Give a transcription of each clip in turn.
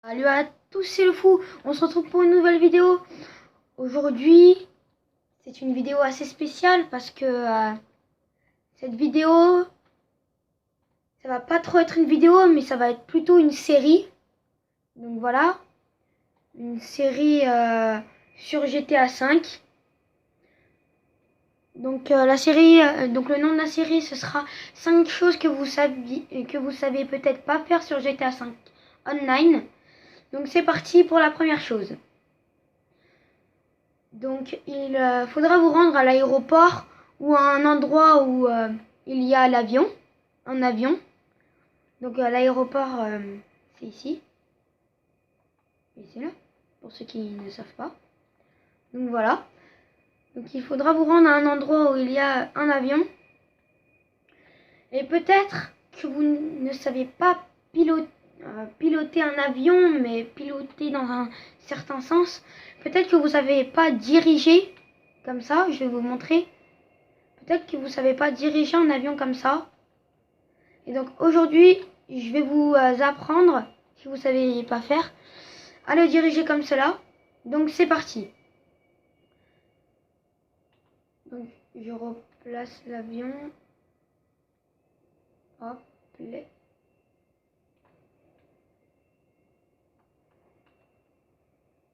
Salut à tous, c'est le fou. On se retrouve pour une nouvelle vidéo. Aujourd'hui, c'est une vidéo assez spéciale parce que cette vidéo, ça va pas trop être une vidéo, mais ça va être plutôt une série. Donc voilà, une série sur GTA V. Donc la série, donc le nom de la série, ce sera 5 choses que vous savez peut-être pas faire sur GTA V Online. Donc c'est parti pour la première chose. Donc il faudra vous rendre à l'aéroport ou à un endroit où il y a un avion. Donc l'aéroport, c'est ici. Et c'est là, pour ceux qui ne savent pas. Donc voilà. Donc il faudra vous rendre à un endroit où il y a un avion. Et peut-être que vous ne savez pas piloter un avion, mais piloter dans un certain sens. Peut-être que vous ne savez pas diriger comme ça, je vais vous montrer. Peut-être que vous ne savez pas diriger un avion comme ça. Et donc aujourd'hui, je vais vous apprendre, si vous ne savez pas faire, à le diriger comme cela. Donc c'est parti. Donc je replace l'avion. Hop, là.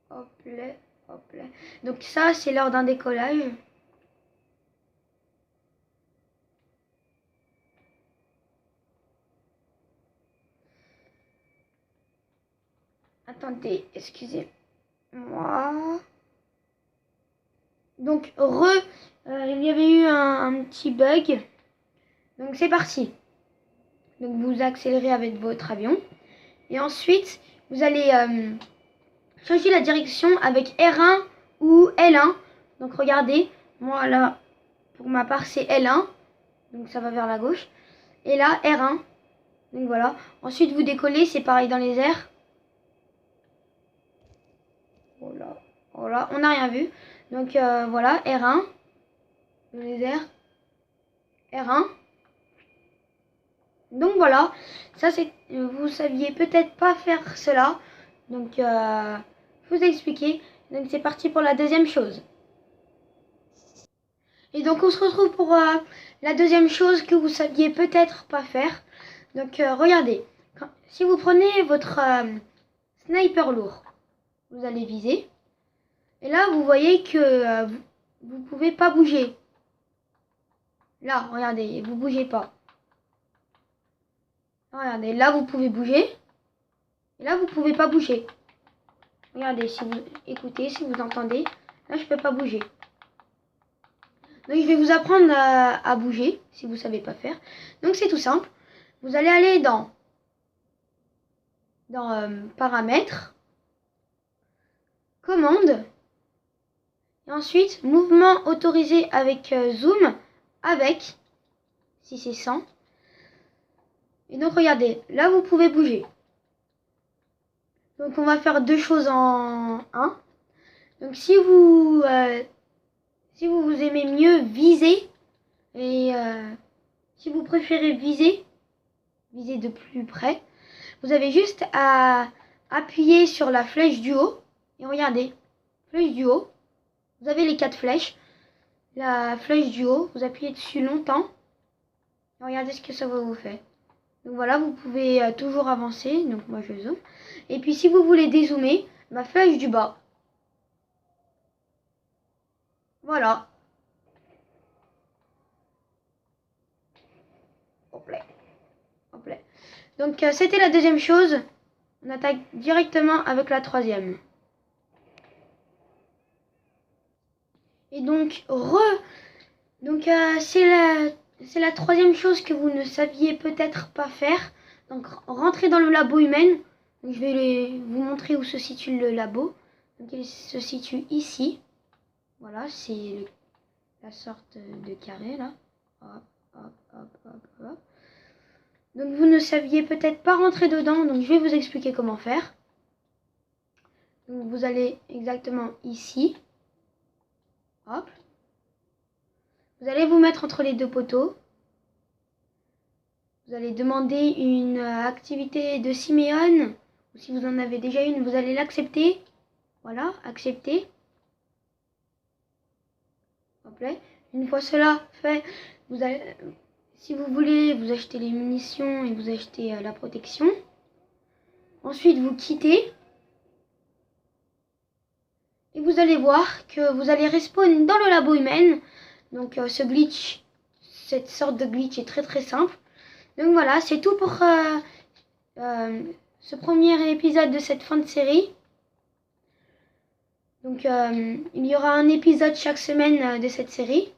Hop là, hop là. Donc ça, c'est lors d'un décollage. Attendez, excusez-moi. Donc, il y avait eu un petit bug. Donc, c'est parti. Donc, vous accélérez avec votre avion. Et ensuite, vous allez changer la direction avec R1 ou L1. Donc, regardez. Moi, là, pour ma part, c'est L1. Donc, ça va vers la gauche. Et là, R1. Donc, voilà. Ensuite, vous décollez. C'est pareil dans les airs. Voilà, on n'a rien vu. Donc voilà, R1, dans les airs, R1. Donc voilà, ça c'est, vous saviez peut-être pas faire cela. Donc je vous ai expliqué. Donc c'est parti pour la deuxième chose. Et donc on se retrouve pour la deuxième chose que vous saviez peut-être pas faire. Donc regardez, si vous prenez votre sniper lourd, vous allez viser. Et là, vous voyez que vous pouvez pas bouger. Là, regardez, vous bougez pas. Regardez, là, vous pouvez bouger. Et là, vous pouvez pas bouger. Regardez, si vous écoutez, si vous entendez. Là, je peux pas bouger. Donc, je vais vous apprendre à bouger, si vous savez pas faire. Donc, c'est tout simple. Vous allez aller dans paramètres, commande. Et ensuite, mouvement autorisé avec zoom, avec, si c'est 100. Et donc, regardez, là, vous pouvez bouger. Donc, on va faire deux choses en un. Donc, si vous aimez mieux viser, et si vous préférez viser de plus près, vous avez juste à appuyer sur la flèche du haut. Et regardez, flèche du haut. Vous avez les 4 flèches. La flèche du haut, vous appuyez dessus longtemps. Et regardez ce que ça va vous faire. Donc voilà, vous pouvez toujours avancer. Donc moi je zoome. Et puis si vous voulez dézoomer, ma flèche du bas. Voilà. Hop là. Hop là. Donc c'était la deuxième chose. On attaque directement avec la troisième. Et donc, c'est la troisième chose que vous ne saviez peut-être pas faire. Donc, rentrez dans le labo humain. Donc, je vais vous montrer où se situe le labo. Donc, il se situe ici. Voilà, c'est la sorte de carré là. Hop, hop, hop, hop, hop. Donc, vous ne saviez peut-être pas rentrer dedans. Donc, je vais vous expliquer comment faire. Donc, vous allez exactement ici. Hop. Vous allez vous mettre entre les deux poteaux. Vous allez demander une activité de Siméon. ou si vous en avez déjà une, vous allez l'accepter. Voilà, accepter. Hop là. Une fois cela fait, vous allez, si vous voulez, vous achetez les munitions et vous achetez la protection. Ensuite, vous quittez. Et vous allez voir que vous allez respawn dans le labo humain. Donc ce glitch, cette sorte de glitch est très très simple. Donc voilà, c'est tout pour ce premier épisode de cette fin de série. Donc il y aura un épisode chaque semaine de cette série.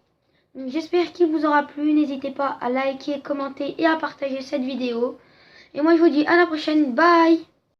J'espère qu'il vous aura plu. N'hésitez pas à liker, commenter et à partager cette vidéo. Et moi je vous dis à la prochaine. Bye!